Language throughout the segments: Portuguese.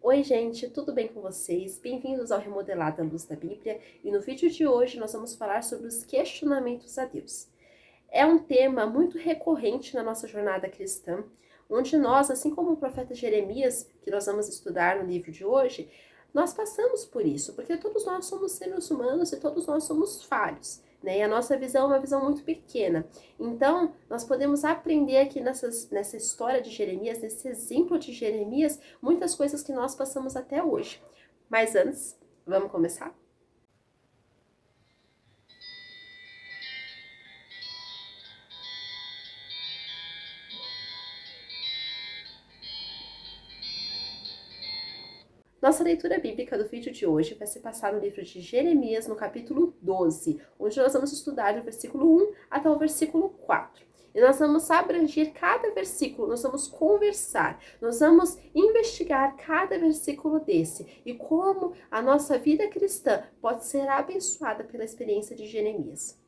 Oi gente, tudo bem com vocês? Bem-vindos ao Remodelado à Luz da Bíblia e no vídeo de hoje nós vamos falar sobre os questionamentos a Deus. É um tema muito recorrente na nossa jornada cristã, onde nós, assim como o profeta Jeremias, que nós vamos estudar no livro de hoje, nós passamos por isso, porque todos nós somos seres humanos e todos nós somos falhos, né? E a nossa visão é uma visão muito pequena. Então, nós podemos aprender aqui nessa história de Jeremias, nesse exemplo de Jeremias, muitas coisas que nós passamos até hoje. Mas antes, vamos começar? Nossa leitura bíblica do vídeo de hoje vai se passar no livro de Jeremias, no capítulo 12, onde nós vamos estudar do versículo 1 até o versículo 4. E nós vamos abranger cada versículo, nós vamos conversar, nós vamos investigar cada versículo desse e como a nossa vida cristã pode ser abençoada pela experiência de Jeremias.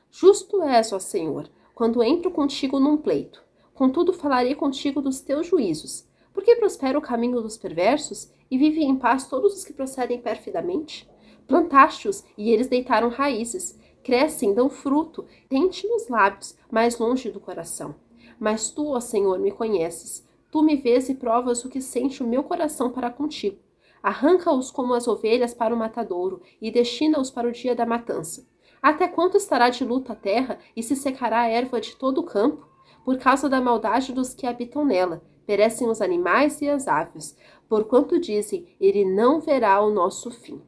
Justo és, ó Senhor, quando entro contigo num pleito. Contudo falarei contigo dos teus juízos. Porque prospera o caminho dos perversos e vivem em paz todos os que procedem perfidamente? Plantaste-os e eles deitaram raízes. Crescem, dão fruto, têm-te nos lábios, mais longe do coração. Mas tu, ó Senhor, me conheces. Tu me vês e provas o que sente o meu coração para contigo. Arranca-os como as ovelhas para o matadouro e destina-os para o dia da matança. Até quanto estará de luto a terra e se secará a erva de todo o campo? Por causa da maldade dos que habitam nela, perecem os animais e as aves, porquanto dizem, ele não verá o nosso fim.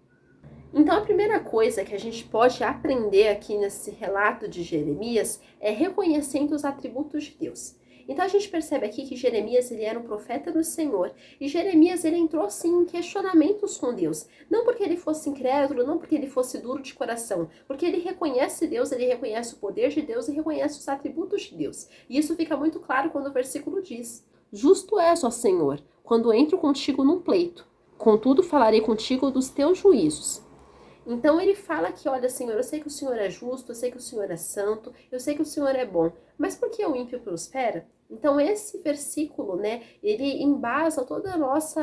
Então a primeira coisa que a gente pode aprender aqui nesse relato de Jeremias é reconhecendo os atributos de Deus. Então a gente percebe aqui que Jeremias ele era um profeta do Senhor e Jeremias ele entrou sim em questionamentos com Deus, não porque ele fosse incrédulo, não porque ele fosse duro de coração, porque ele reconhece Deus, ele reconhece o poder de Deus e reconhece os atributos de Deus. E isso fica muito claro quando o versículo diz: Justo és, ó Senhor, quando entro contigo num pleito. Contudo falarei contigo dos teus juízos. Então ele fala que, olha, Senhor, eu sei que o Senhor é justo, eu sei que o Senhor é santo, eu sei que o Senhor é bom, mas por que o ímpio prospera? Então esse versículo, né, ele embasa todo o nosso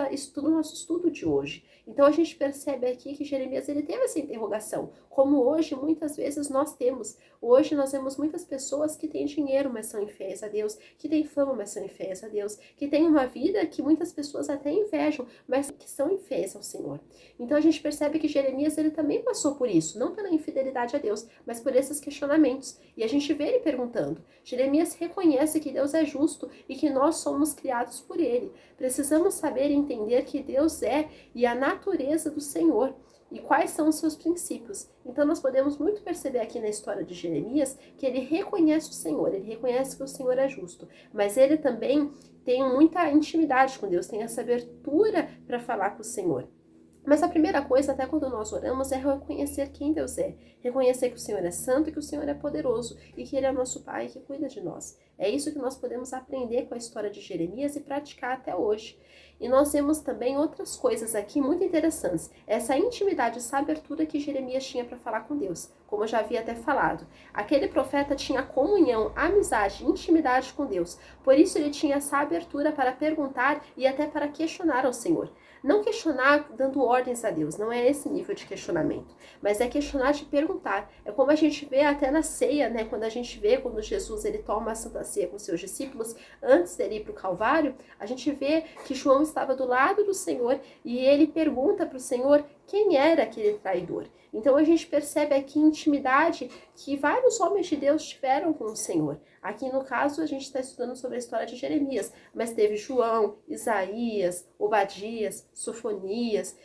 estudo de hoje. Então a gente percebe aqui que Jeremias ele teve essa interrogação, como hoje muitas vezes nós temos. Hoje nós vemos muitas pessoas que têm dinheiro, mas são infiéis a Deus, que têm fama, mas são infiéis a Deus, que têm uma vida que muitas pessoas até invejam, mas que são infiéis ao Senhor. Então a gente percebe que Jeremias ele também passou por isso, não pela infidelidade a Deus, mas por esses questionamentos. E a gente vê ele perguntando. Jeremias reconhece que Deus é justo e que nós somos criados por ele. Precisamos saber e entender que Deus é e a natureza do Senhor e quais são os seus princípios. Então nós podemos muito perceber aqui na história de Jeremias que ele reconhece o Senhor, ele reconhece que o Senhor é justo, mas ele também tem muita intimidade com Deus, tem essa abertura para falar com o Senhor. Mas a primeira coisa, até quando nós oramos, é reconhecer quem Deus é. Reconhecer que o Senhor é santo e que o Senhor é poderoso e que Ele é nosso Pai que cuida de nós. É isso que nós podemos aprender com a história de Jeremias e praticar até hoje. E nós vemos também outras coisas aqui muito interessantes. Essa intimidade, essa abertura que Jeremias tinha para falar com Deus. Como eu já havia até falado. Aquele profeta tinha comunhão, amizade, intimidade com Deus. Por isso ele tinha essa abertura para perguntar e até para questionar ao Senhor. Não questionar dando ordens a Deus, não é esse nível de questionamento, mas é questionar de perguntar. É como a gente vê até na ceia, né? Quando Jesus ele toma a Santa Ceia com seus discípulos, antes dele ir para o Calvário, a gente vê que João estava do lado do Senhor e ele pergunta para o Senhor quem era aquele traidor. Então a gente percebe aqui intimidade que vários homens de Deus tiveram com o Senhor. Aqui no caso a gente está estudando sobre a história de Jeremias, mas teve João, Isaías, Obadias, Sofonias,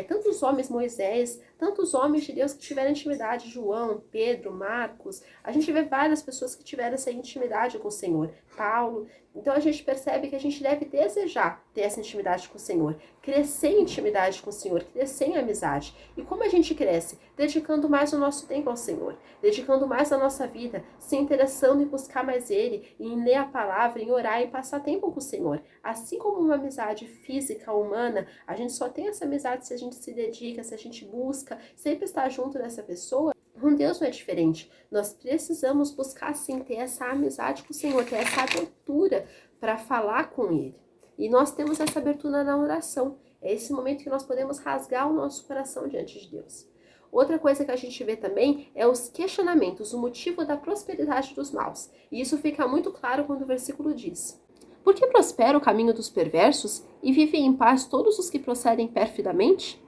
tantos homens, Moisés, tantos homens de Deus que tiveram intimidade, João, Pedro, Marcos. A gente vê várias pessoas que tiveram essa intimidade com o Senhor, Paulo. Então a gente percebe que a gente deve desejar ter essa intimidade com o Senhor, crescer em intimidade com o Senhor, crescer em amizade. E como a gente cresce? Dedicando mais o nosso tempo ao Senhor, dedicando mais a nossa vida, se interessando em buscar mais Ele, em ler a palavra, em orar, em passar tempo com o Senhor. Assim como uma amizade física, humana, a gente só tem essa amizade se a gente se dedica, se a gente busca, sempre estar junto dessa pessoa. Com Deus não é diferente. Nós precisamos buscar, sim, ter essa amizade com o Senhor, ter essa abertura para falar com Ele. E nós temos essa abertura na oração. É esse momento que nós podemos rasgar o nosso coração diante de Deus. Outra coisa que a gente vê também é os questionamentos, o motivo da prosperidade dos maus. E isso fica muito claro quando o versículo diz: por que prospera o caminho dos perversos e vivem em paz todos os que procedem perfidamente?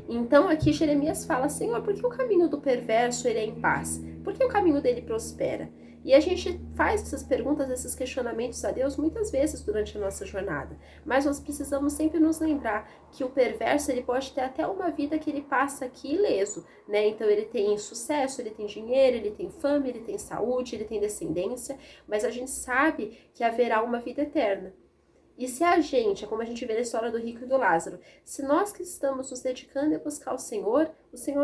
Então aqui Jeremias fala: Senhor, por que o caminho do perverso ele é em paz? Por que o caminho dele prospera? E a gente faz essas perguntas, esses questionamentos a Deus muitas vezes durante a nossa jornada. Mas nós precisamos sempre nos lembrar que o perverso ele pode ter até uma vida que ele passa aqui ileso, né? Então ele tem sucesso, ele tem dinheiro, ele tem fama, ele tem saúde, ele tem descendência, mas a gente sabe que haverá uma vida eterna. E se a gente, é como a gente vê na história do rico e do Lázaro, se nós que estamos nos dedicando a buscar o Senhor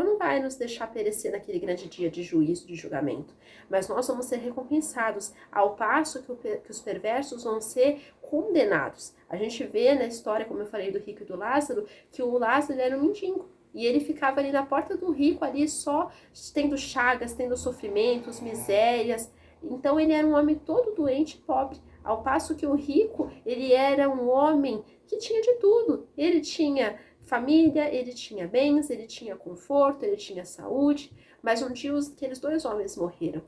não vai nos deixar perecer naquele grande dia de juízo, de julgamento. Mas nós vamos ser recompensados, ao passo que os perversos vão ser condenados. A gente vê na história, como eu falei, do rico e do Lázaro, que o Lázaro era um mendigo. E ele ficava ali na porta do rico, ali só tendo chagas, tendo sofrimentos, misérias. Então ele era um homem todo doente e pobre. Ao passo que o rico, ele era um homem que tinha de tudo. Ele tinha família, ele tinha bens, ele tinha conforto, ele tinha saúde. Mas um dia aqueles dois homens morreram.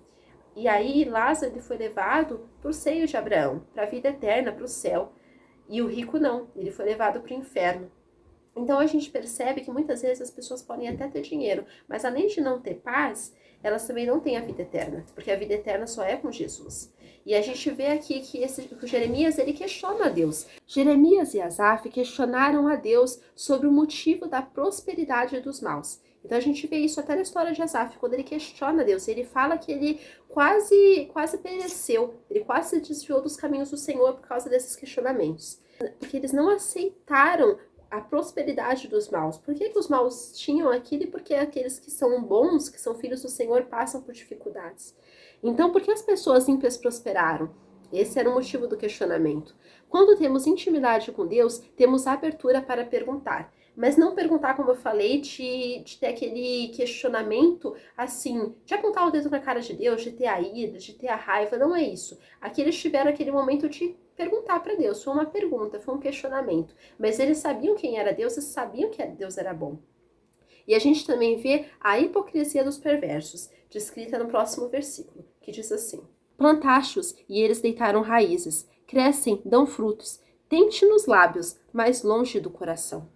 E aí Lázaro ele foi levado para o seio de Abraão, para a vida eterna, para o céu. E o rico não, ele foi levado para o inferno. Então a gente percebe que muitas vezes as pessoas podem até ter dinheiro, mas além de não ter paz, elas também não têm a vida eterna, porque a vida eterna só é com Jesus. E a gente vê aqui que o Jeremias ele questiona a Deus. Jeremias e Asaf questionaram a Deus sobre o motivo da prosperidade dos maus. Então a gente vê isso até na história de Asaf, quando ele questiona Deus, ele fala que ele quase pereceu, ele quase se desviou dos caminhos do Senhor por causa desses questionamentos. Porque eles não aceitaram a prosperidade dos maus. Por que os maus tinham aquilo e por que aqueles que são bons, que são filhos do Senhor, passam por dificuldades? Então, por que as pessoas ímpias prosperaram? Esse era o motivo do questionamento. Quando temos intimidade com Deus, temos abertura para perguntar. Mas não perguntar, como eu falei, de ter aquele questionamento assim, de apontar o dedo na cara de Deus, de ter a ira, de ter a raiva, não é isso. Aqui eles tiveram aquele momento de perguntar para Deus, foi uma pergunta, foi um questionamento. Mas eles sabiam quem era Deus e sabiam que Deus era bom. E a gente também vê a hipocrisia dos perversos, descrita no próximo versículo, que diz assim: plantaste-os e eles deitaram raízes, crescem, dão frutos, tente nos lábios, mas longe do coração.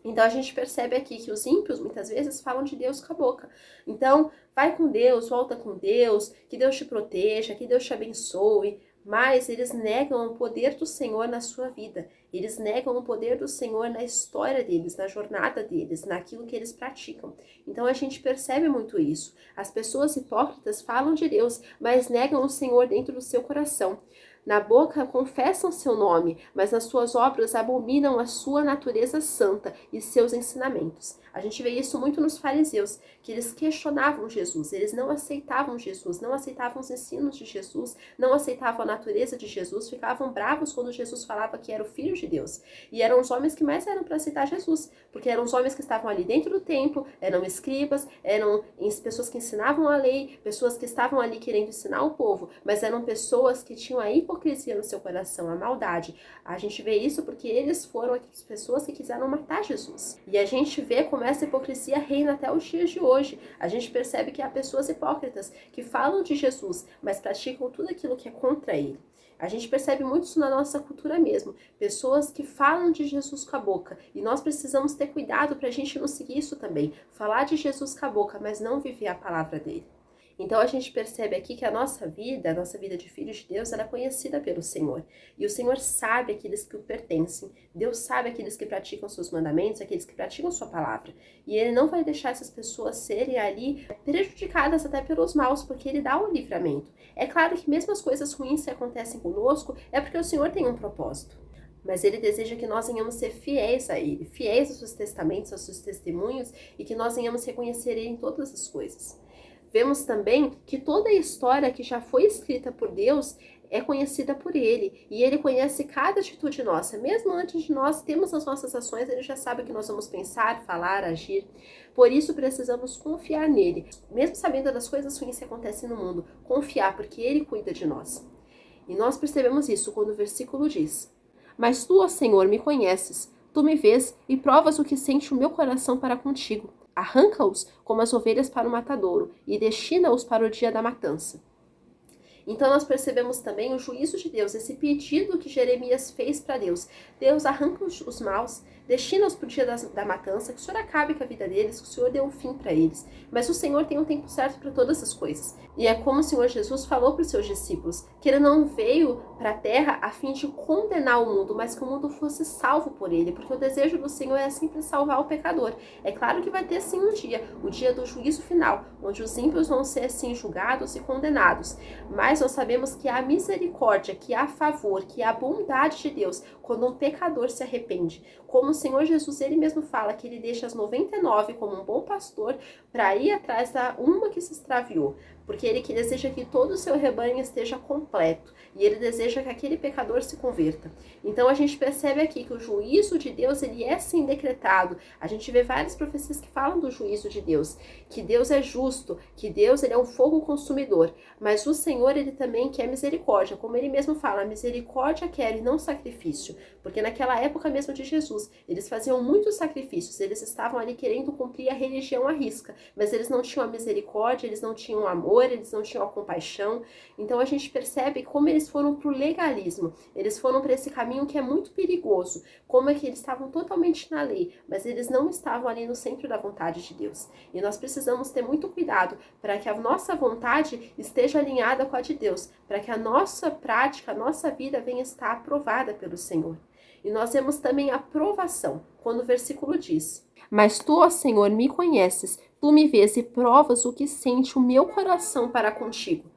Então a gente percebe aqui que os ímpios muitas vezes falam de Deus com a boca. Então vai com Deus, volta com Deus, que Deus te proteja, que Deus te abençoe. Mas eles negam o poder do Senhor na sua vida. Eles negam o poder do Senhor na história deles, na jornada deles, naquilo que eles praticam. Então a gente percebe muito isso. As pessoas hipócritas falam de Deus, mas negam o Senhor dentro do seu coração. Na boca confessam seu nome, mas nas suas obras abominam a sua natureza santa e seus ensinamentos. A gente vê isso muito nos fariseus, que eles questionavam Jesus, eles não aceitavam Jesus, não aceitavam os ensinos de Jesus, não aceitavam a natureza de Jesus, ficavam bravos quando Jesus falava que era o Filho de Deus. E eram os homens que mais eram para aceitar Jesus, porque eram os homens que estavam ali dentro do templo, eram escribas, eram pessoas que ensinavam a lei, pessoas que estavam ali querendo ensinar o povo, mas eram pessoas que tinham a hipocrisia no seu coração, a maldade. A gente vê isso porque eles foram as pessoas que quiseram matar Jesus. E a gente vê como essa hipocrisia reina até os dias de hoje. A gente percebe que há pessoas hipócritas que falam de Jesus, mas praticam tudo aquilo que é contra ele. A gente percebe muito isso na nossa cultura mesmo. Pessoas que falam de Jesus com a boca. E nós precisamos ter cuidado para a gente não seguir isso também. Falar de Jesus com a boca, mas não viver a palavra dele. Então a gente percebe aqui que a nossa vida de filhos de Deus, ela é conhecida pelo Senhor. E o Senhor sabe aqueles que o pertencem. Deus sabe aqueles que praticam seus mandamentos, aqueles que praticam sua palavra. E Ele não vai deixar essas pessoas serem ali prejudicadas até pelos maus, porque Ele dá o livramento. É claro que mesmo as coisas ruins que acontecem conosco, é porque o Senhor tem um propósito. Mas Ele deseja que nós venhamos ser fiéis a Ele, fiéis aos seus testamentos, aos seus testemunhos, e que nós venhamos reconhecer Ele em todas as coisas. Vemos também que toda a história que já foi escrita por Deus é conhecida por Ele. E Ele conhece cada atitude nossa. Mesmo antes de nós termos as nossas ações, Ele já sabe o que nós vamos pensar, falar, agir. Por isso precisamos confiar nele. Mesmo sabendo das coisas ruins que acontecem no mundo, confiar, porque Ele cuida de nós. E nós percebemos isso quando o versículo diz: mas tu, ó Senhor, me conheces. Tu me vês e provas o que sente o meu coração para contigo. Arranca-os como as ovelhas para o matadouro e destina-os para o dia da matança. Então nós percebemos também o juízo de Deus, esse pedido que Jeremias fez para Deus. Deus, arranca os maus, destina-os para o dia da matança, que o Senhor acabe com a vida deles, que o Senhor dê um fim para eles. Mas o Senhor tem um tempo certo para todas as coisas. E é como o Senhor Jesus falou para os seus discípulos, que ele não veio para a terra a fim de condenar o mundo, mas que o mundo fosse salvo por ele, porque o desejo do Senhor é sempre salvar o pecador. É claro que vai ter sim um dia, o dia do juízo final, onde os ímpios vão ser sim julgados e condenados. Mas nós sabemos que há misericórdia, que há favor, que há bondade de Deus quando um pecador se arrepende. Como o Senhor Jesus, ele mesmo fala que ele deixa as 99 como um bom pastor para ir atrás da uma que se extraviou. Porque ele que deseja que todo o seu rebanho esteja completo. E ele deseja que aquele pecador se converta. Então a gente percebe aqui que o juízo de Deus, ele é sim decretado. A gente vê várias profecias que falam do juízo de Deus. Que Deus é justo, que Deus ele é um fogo consumidor. Mas o Senhor, ele também quer misericórdia. Como ele mesmo fala, misericórdia quero e não sacrifício. Porque naquela época mesmo de Jesus, eles faziam muitos sacrifícios. Eles estavam ali querendo cumprir a religião à risca. Mas eles não tinham a misericórdia, eles não tinham amor, eles não tinham a compaixão. Então a gente percebe como eles foram para o legalismo, eles foram para esse caminho que é muito perigoso, como é que eles estavam totalmente na lei, mas eles não estavam ali no centro da vontade de Deus. E nós precisamos ter muito cuidado para que a nossa vontade esteja alinhada com a de Deus, para que a nossa prática, a nossa vida venha estar aprovada pelo Senhor. E nós vemos também a aprovação, quando o versículo diz: Mas tu, ó Senhor, me conheces, tu me vês e provas o que sente o meu coração para contigo.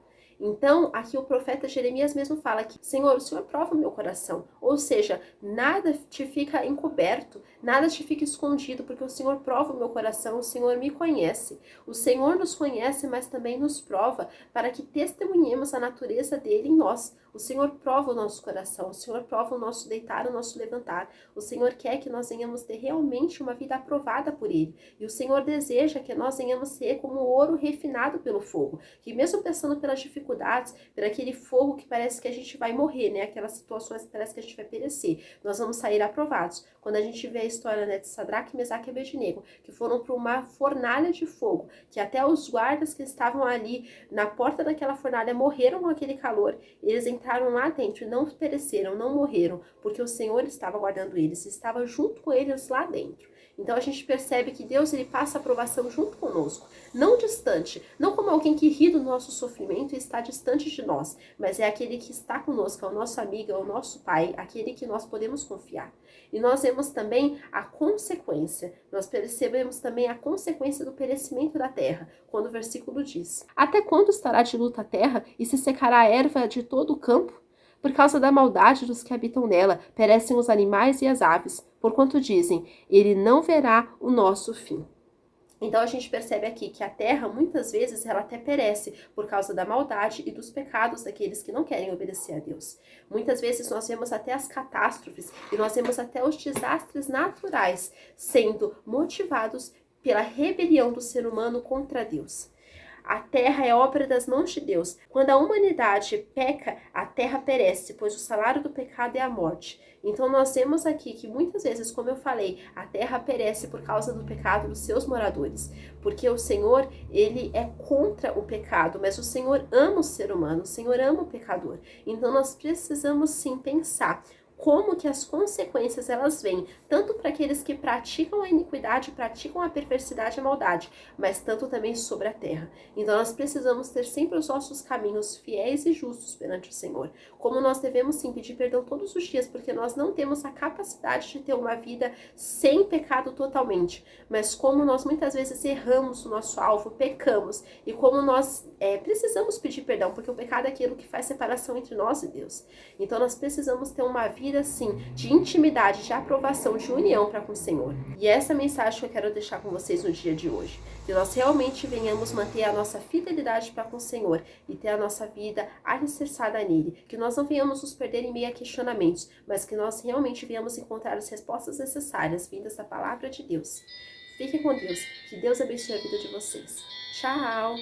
Então, aqui o profeta Jeremias mesmo fala que, Senhor, o Senhor prova o meu coração. Ou seja, nada te fica encoberto, nada te fica escondido, porque o Senhor prova o meu coração, o Senhor me conhece. O Senhor nos conhece, mas também nos prova para que testemunhemos a natureza dele em nós. O Senhor prova o nosso coração, o Senhor prova o nosso deitar, o nosso levantar. O Senhor quer que nós venhamos ter realmente uma vida aprovada por Ele. E o Senhor deseja que nós venhamos ser como ouro refinado pelo fogo. Que mesmo passando pelas dificuldades, por aquele fogo que parece que a gente vai morrer, né? Aquelas situações que parece que a gente vai perecer, nós vamos sair aprovados. Quando a gente vê a história, né, de Sadraque, Mesaque e Abednego, que foram para uma fornalha de fogo, que até os guardas que estavam ali na porta daquela fornalha morreram com aquele calor, eles entraram lá dentro e não pereceram, não morreram, porque o Senhor estava guardando eles, estava junto com eles lá dentro. Então a gente percebe que Deus ele passa a aprovação junto conosco, não distante, não como alguém que ri do nosso sofrimento e está distante de nós, mas é aquele que está conosco, é o nosso amigo, é o nosso pai, aquele que nós podemos confiar. E nós vemos também a consequência, nós percebemos também a consequência do perecimento da terra, quando o versículo diz: Até quando estará de luta a terra e se secará a erva de todo o campo? Por causa da maldade dos que habitam nela, perecem os animais e as aves, porquanto dizem, ele não verá o nosso fim. Então a gente percebe aqui que a terra, muitas vezes, ela até perece por causa da maldade e dos pecados daqueles que não querem obedecer a Deus. Muitas vezes nós vemos até as catástrofes e nós vemos até os desastres naturais sendo motivados pela rebelião do ser humano contra Deus. A terra é obra das mãos de Deus. Quando a humanidade peca, a terra perece, pois o salário do pecado é a morte. Então nós vemos aqui que muitas vezes, como eu falei, a terra perece por causa do pecado dos seus moradores. Porque o Senhor, ele é contra o pecado, mas o Senhor ama o ser humano, o Senhor ama o pecador. Então nós precisamos sim pensar como que as consequências elas vêm, tanto para aqueles que praticam a iniquidade, praticam a perversidade e a maldade, mas tanto também sobre a terra. Então nós precisamos ter sempre os nossos caminhos fiéis e justos perante o Senhor. Como nós devemos sim pedir perdão todos os dias, porque nós não temos a capacidade de ter uma vida sem pecado totalmente, mas como nós muitas vezes erramos o nosso alvo, pecamos, e como nós precisamos pedir perdão, porque o pecado é aquilo que faz separação entre nós e Deus. Então nós precisamos ter uma vida assim, de intimidade, de aprovação, de união para com o Senhor. E essa mensagem que eu quero deixar com vocês no dia de hoje. Que nós realmente venhamos manter a nossa fidelidade para com o Senhor e ter a nossa vida alicerçada nele. Que nós não venhamos nos perder em meio a questionamentos, mas que nós realmente venhamos encontrar as respostas necessárias vindas da palavra de Deus. Fiquem com Deus. Que Deus abençoe a vida de vocês. Tchau!